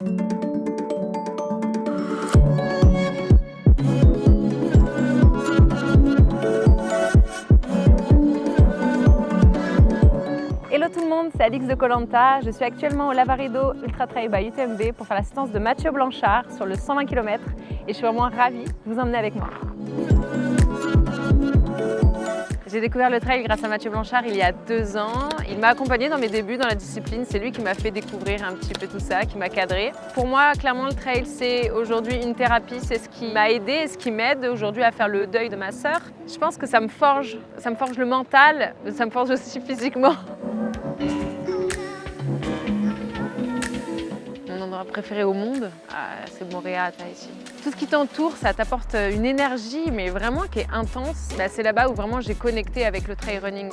Hello tout le monde, c'est Alix de Koh Lanta. Je suis actuellement au Lavaredo Ultra Trail by UTMB pour faire l'assistance de Mathieu Blanchard sur le 120 km et je suis vraiment ravie de vous emmener avec moi. J'ai découvert le trail grâce à Mathieu Blanchard il y a 2 ans. Il m'a accompagnée dans mes débuts dans la discipline. C'est lui qui m'a fait découvrir un petit peu tout ça, qui m'a cadré. Pour moi, clairement, le trail, c'est aujourd'hui une thérapie. C'est ce qui m'a aidée et ce qui m'aide aujourd'hui à faire le deuil de ma sœur. Je pense que ça me forge le mental, ça me forge aussi physiquement. Mon endroit préféré au monde, c'est Moorea à Tahiti. Tout ce qui t'entoure, ça t'apporte une énergie, mais vraiment qui est intense. C'est là-bas où vraiment j'ai connecté avec le trail running.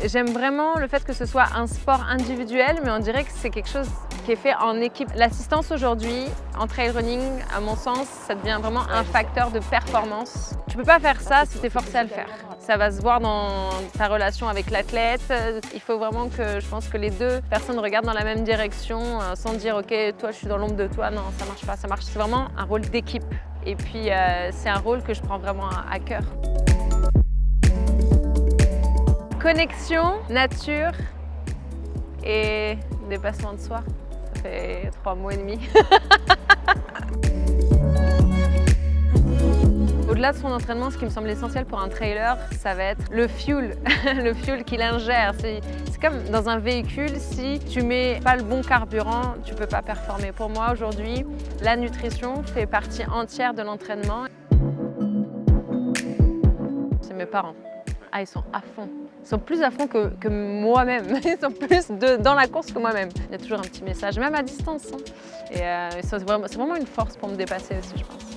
J'aime vraiment le fait que ce soit un sport individuel, mais on dirait que c'est quelque chose qui est fait en équipe. L'assistance aujourd'hui, en trail running, à mon sens, ça devient vraiment un facteur de performance. Tu peux pas faire ça si tu es forcé à le faire. Ça va se voir dans ta relation avec l'athlète. Il faut vraiment que, je pense que les deux personnes regardent dans la même direction sans dire « Ok, toi, je suis dans l'ombre de toi ». Non, ça marche pas, ça marche. C'est vraiment un rôle d'équipe. Et puis, c'est un rôle que je prends vraiment à cœur. Connexion, nature et dépassement de soi. Ça fait 3 mots et demi. Au-delà de son entraînement, ce qui me semble essentiel pour un trailer, ça va être le fuel, le fuel qu'il ingère. C'est comme dans un véhicule, si tu mets pas le bon carburant, tu peux pas performer. Pour moi, aujourd'hui, la nutrition fait partie entière de l'entraînement. C'est mes parents. Ah, ils sont à fond. Ils sont plus à fond que moi-même. Ils sont plus dans la course que moi-même. Il y a toujours un petit message, même à distance. Et c'est vraiment une force pour me dépasser aussi, je pense.